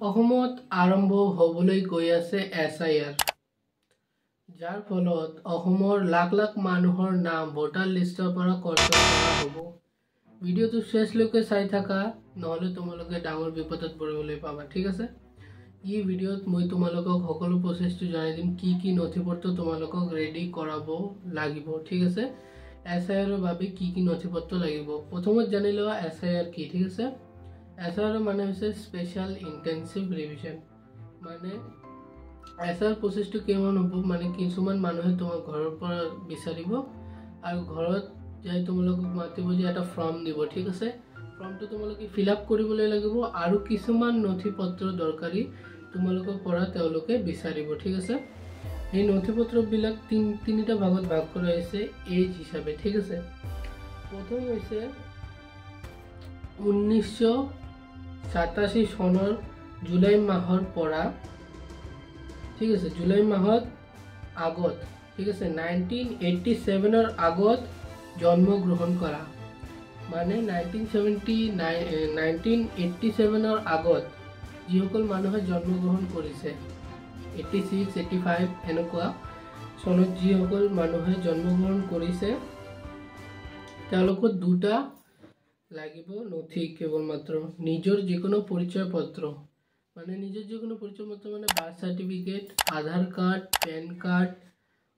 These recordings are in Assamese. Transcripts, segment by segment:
অসমত আৰম্ভ হ'বলৈ গৈ আছে SIR, যাৰ ফলত অসমৰ লাখ লাখ মানুহৰ নাম ভোটাৰ লিষ্টৰ পৰা কৰ্তন কৰা হ'ব। ভিডিঅ'টো শেষলৈকে চাই থাকা, নহ'লে তোমালোকে ডাঙৰ বিপদত পৰিবলৈ পাবা, ঠিক আছে? এই ভিডিঅ'ত মই তোমালোকক সকলো প্ৰচেছটো জনাই দিম, কি নথিপত্ৰ তোমালোকক ৰেডি কৰাব লাগিব, ঠিক আছে? SIR বাবে কি নথিপত্ৰ লাগিব। প্ৰথমত জানি লোৱা SIR কি, ঠিক আছে? SIR মানে হৈছে স্পেশাল ইন্টেনসিভ ৰিভিজন। মানে SIR প্ৰচেছটো কেমন হ'ব, মানে কিছুমান মানুহে তোমাৰ ঘৰৰ পৰা বিচাৰিব আৰু ঘৰত যাই তোমালোকক মাতিব যে এটা ফৰ্ম দিব, ঠিক আছে? ফৰ্মটো তোমালোকে ফিল আপ কৰিবলৈ লাগিব আৰু কিছুমান নথিপত্ৰ দৰকাৰী তোমালোকৰ পৰা তেওঁলোকে বিচাৰিব, ঠিক আছে? এই নথিপত্ৰবিলাক তিনিটা ভাগত ভাগ কৰা হৈছে এজ হিচাপে, ঠিক আছে? প্ৰথম হৈছে 1987 চনৰ জুলাই মাহৰ পৰা, ঠিক আছে? জুলাই মাহত আগত, ঠিক আছে? 1987 আগত জন্ম গ্ৰহণ কৰা, মানে 1987 আগত যিসকল মানুহে জন্ম গ্ৰহণ কৰিছে, 86, 85 এনেকুৱা চনত যিসকল মানুহে জন্ম গ্ৰহণ কৰিছে তেওঁলোকৰ দুটা লাগিব নথি, কেৱল মাত্ৰ নিজৰ যিকোনো পৰিচয় পত্ৰ, মানে নিজৰ যিকোনো পৰিচয় পত্ৰ মানে বাৰ্থ চাৰ্টিফিকেট, আধাৰ কাৰ্ড, পেন কাৰ্ড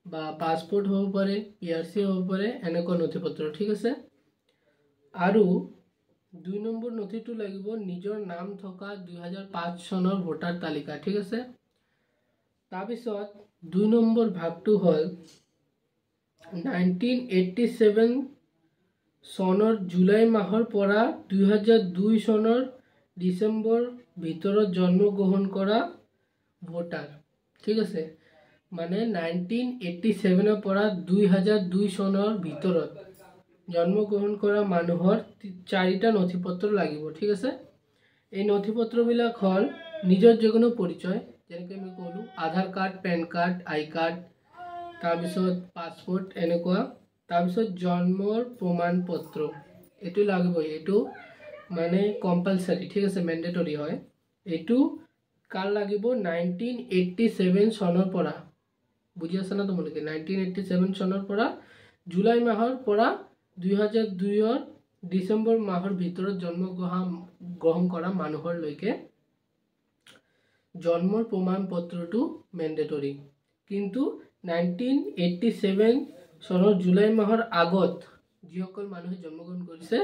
বা পাছপোৰ্ট হ'ব পাৰে, PRC হ'ব পাৰে, এনেকুৱা নথিপত্ৰ, ঠিক আছে? আৰু 2 নম্বৰ নথিটো লাগিব নিজৰ নাম থকা 2005 চনৰ ভোটাৰ তালিকা, ঠিক আছে? তাৰপিছত 2 নম্বৰ ভাগটো হ'ল 1987 চনৰ জুলাই মাহৰ পৰা 2002 চনৰ ডিচেম্বৰ ভিতৰত জন্ম গ্ৰহণ কৰা ভোটাৰ, ঠিক আছে? মানে 1987 পৰা 2002 চনৰ ভিতৰত জন্ম গ্ৰহণ কৰা মানুহৰ 4টা নথিপত্ৰ লাগিব, ঠিক আছে? এই নথিপত্ৰবিলাক হ'ল নিজৰ যিকোনো পৰিচয়, যেনেকৈ আমি ক'লো আধাৰ card, PAN card, I card, তাৰপিছত পাছপোৰ্ট এনেকুৱা, তাৰপিছত জন্মৰ প্ৰমাণ পত্ৰ, এইটো লাগিবই, এইটো মানে কম্পালসাৰী, ঠিক আছে? মেন্ডেটৰী হয়। এইটো কাৰ লাগিব? 1987 চনৰ পৰা, বুজি আছা না তোমালোকে? 1987 চনৰ পৰা জুলাই মাহৰ পৰা 2002 ডিচেম্বৰ মাহৰ ভিতৰত জন্ম গ্ৰহণ কৰা মানুহৰ লৈকে জন্মৰ প্ৰমাণ পত্ৰটো মেন্ডেটৰী। কিন্তু 1987 চনৰ জুলাই মাহৰ আগত যিসকল মানুহে জন্মগ্ৰহণ কৰিছে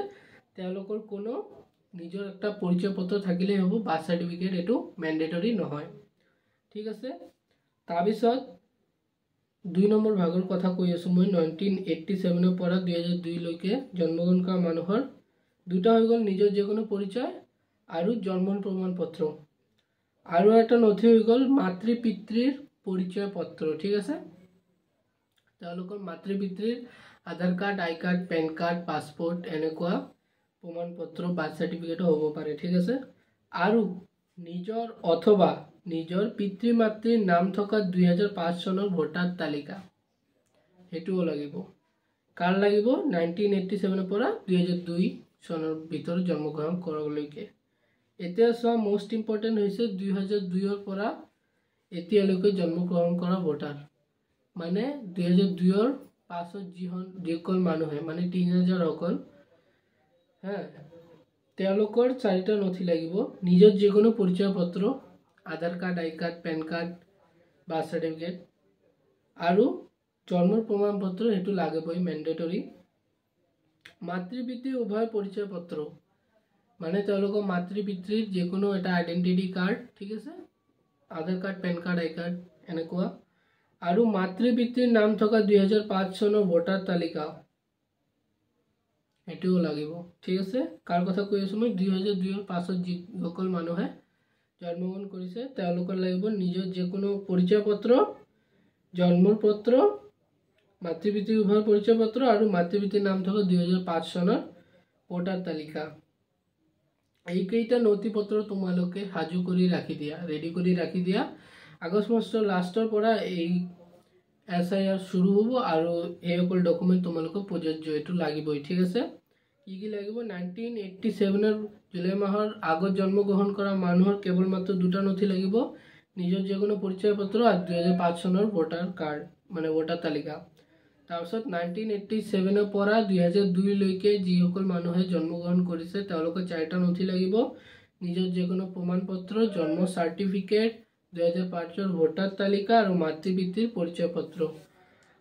তেওঁলোকৰ কোনো নিজৰ একটা পৰিচয় পত্ৰ থাকিলেই হ'ব, বাৰ্থ চাৰ্টিফিকেট এইটো মেন্ডেটৰী নহয়, ঠিক আছে? তাৰপিছত 2 নম্বৰ ভাগৰ কথা কৈ আছো মই। 1987 পৰা 2002 লৈকে জন্মগ্ৰহণ কৰা মানুহৰ দুটা হৈ গ'ল নিজৰ যিকোনো পৰিচয় আৰু জন্মৰ প্ৰমাণ পত্ৰ, আৰু এটা নথি হৈ গ'ল মাতৃ পিতৃৰ পৰিচয় পত্ৰ, ঠিক আছে? তেওঁলোকৰ মাতৃ পিতৃৰ আধাৰ card, I card, PAN card, passport এনেকুৱা প্ৰমাণ পত্ৰ, বাৰ্থ চাৰ্টিফিকেটো হ'ব পাৰে, ঠিক আছে? আৰু নিজৰ অথবা নিজৰ পিতৃ মাতৃৰ নাম থকা 2005 চনৰ ভোটাৰ তালিকা, সেইটোও লাগিব। কাৰ লাগিব? 1987 পৰা 2002 চনৰ ভিতৰত জন্মগ্ৰহণ কৰালৈকে। এতিয়া চোৱা, মোষ্ট ইম্পৰ্টেণ্ট হৈছে 2002 পৰা এতিয়ালৈকে জন্মগ্ৰহণ কৰা ভোটাৰ, মানে 2002 পাছত যিসকল মানুহে মানে টিনেজাৰ সকল, তেওঁলোকৰ 4টা নথি লাগিব নিজৰ যিকোনো পৰিচয় পত্ৰ, Aadhaar card, I card, PAN card, birth certificate আৰু জন্মৰ প্ৰমাণ পত্ৰ, সেইটো লাগিবই, মেন্ডেটৰী। মাতৃ পিতৃ উভয় পৰিচয় পত্ৰ, মানে তেওঁলোকৰ মাতৃ পিতৃৰ যিকোনো এটা আইডেন্টিটি কাৰ্ড, ঠিক আছে? আধাৰ card, PAN card, I card এনেকুৱা, আৰু মাতৃ পিতৃৰ নাম থকা 2005 চনৰ ভোটাৰ তালিকা, এইটোও লাগিব, ঠিক আছে? কাৰ কথা কৈ আছো মই? 2002 পাছত যিসকল মানুহে জন্মগ্ৰহণ কৰিছে তেওঁলোকৰ লাগিব নিজৰ যিকোনো পৰিচয় পত্ৰ, জন্মৰ পত্ৰ, মাতৃ পিতৃ উভয় পৰিচয় পত্ৰ আৰু মাতৃ পিতৃৰ নাম থকা 2005 চনৰ ভোটাৰ তালিকা। এইকেইটা নথিপত্ৰ তোমালোকে সাজু কৰি ৰাখি দিয়া, ৰেডি কৰি ৰাখি দিয়া। আগষ্ট মাহৰ লাষ্টৰ পৰা এই SIR শুৰু হব আৰু এই সকল ডকুমেন্ট তোমালোকক প্ৰযোজ্য, এটো লাগিবই, ঠিক আছে? কি লাগিব 1987 জুলাই মাহৰ আগত জন্মগ্ৰহণ কৰা মানুহৰ কেৱলমাত্ৰ দুটা নথি লাগিব, নিজৰ যিকোনো পৰিচয় পত্ৰ আৰু 2005 চনৰ ভোটাৰ কাৰ্ড মানে ভোটাৰ তালিকা। তাৰপিছত 1987 পৰা 2002 লৈকে যিসকল মানুহে জন্মগ্ৰহণ কৰিছে তেওঁলোকৰ চাৰিটা নথি লাগিব, নিজৰ যিকোনো প্ৰমাণ পত্ৰ, জন্ম চাৰ্টিফিকেট, 2005 ভোটাৰ তালিকা আৰু মাতৃ পিতৃৰ পৰিচয় পত্ৰ।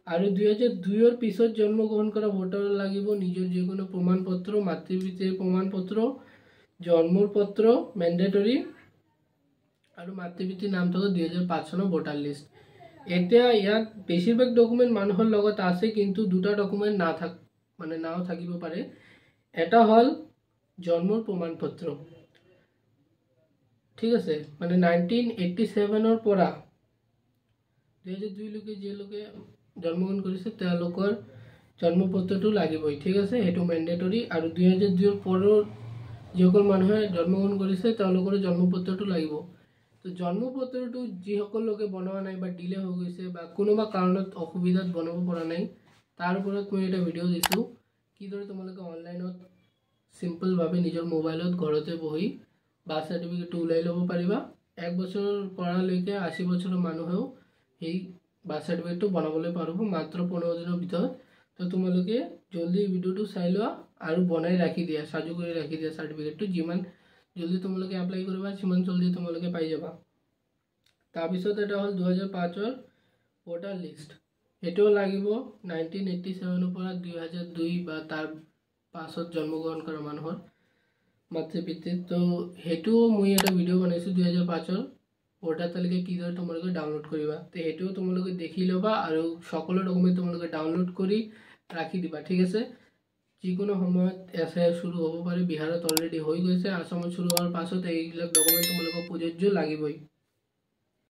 আৰু 2002 পিছত জন্মগ্ৰহণ কৰা ভোটাৰ লাগিব নিজৰ যিকোনো প্ৰমাণ পত্ৰ, মাতৃ পিতৃৰ প্ৰমাণ পত্ৰ, জন্মৰ পত্ৰ মেণ্ডেটৰী আৰু মাতৃ পিতৃৰ নাম থকা 2005 চনৰ ভোটাৰ লিষ্ট। এতিয়া ইয়াত বেছিভাগ ডকুমেণ্ট মানুহৰ লগত আছে, কিন্তু দুটা ডকুমেণ্ট নাও থাকিব পাৰে। এটা হ'ল জন্মৰ প্ৰমাণ পত্ৰ, ঠিক আছে, মানে 1987 পৰা 2002 লৈকে যিলোকে জন্মগ্ৰহণ কৰিছে তেওঁলোকৰ জন্মপত্ৰটো লাগিবই, ঠিক আছে, সেইটো মেণ্ডেটৰী। আৰু 2002 পৰৰ যিসকল মানুহে জন্মগ্ৰহণ কৰিছে তেওঁলোকৰ জন্মপত্ৰটো লাগিব। তো জন্মপত্ৰটো যিসকল লোকে বনোৱা নাই বা ডিলে হৈ গৈছে বা কোনোবা কাৰণত অসুবিধাত বনাব পৰা নাই, তাৰ ওপৰত মই এটা ভিডিঅ' দিছোঁ কিদৰে তোমালোকে অনলাইনত চিম্পলভাৱে নিজৰ মোবাইলত ঘৰতে বহি বাৰ্থ চাৰ্টিফিকেটটো ওলাই ল'ব পাৰিবা। 1 বছৰৰ পৰালৈকে 80 বছৰৰ মানুহেও সেই বাৰ্থ চাৰ্টিফিকেটটো বনাবলৈ পাৰিব মাত্ৰ 15 দিনৰ ভিতৰত। তো তোমালোকে জলদি ভিডিঅ'টো চাই লোৱা আৰু বনাই ৰাখি দিয়া, সাজু কৰি ৰাখি দিয়া চাৰ্টিফিকেটটো। যিমান জলদি তোমালোকে এপ্লাই কৰিবা সিমান জলদি তোমালোকে পাই যাবা। তাৰপিছত এটা হ'ল 2005 ভোটাৰ লিষ্ট, সেইটোও লাগিব 1987 পৰা 2002 বা তাৰ পাছত জন্মগ্ৰহণ কৰা মানুহৰ মাতৃ পিতৃ। তো সেইটোও মই এটা ভিডিঅ' বনাইছোঁ 2005 ভোটাৰ তালিকা কিদৰে তোমালোকে ডাউনলোড কৰিবা। তো সেইটোও তোমালোকে দেখি ল'বা আৰু সকলো ডকুমেণ্ট তোমালোকে ডাউনলোড কৰি ৰাখি দিবা, ঠিক আছে। যিকোনো সময়ত SIR শুৰু হ'ব পাৰে, বিহাৰত অলৰেডি হৈ গৈছে, আসামত শুৰু হোৱাৰ পাছত এইবিলাক ডকুমেণ্ট তোমালোকক প্ৰযোজ্য লাগিবই।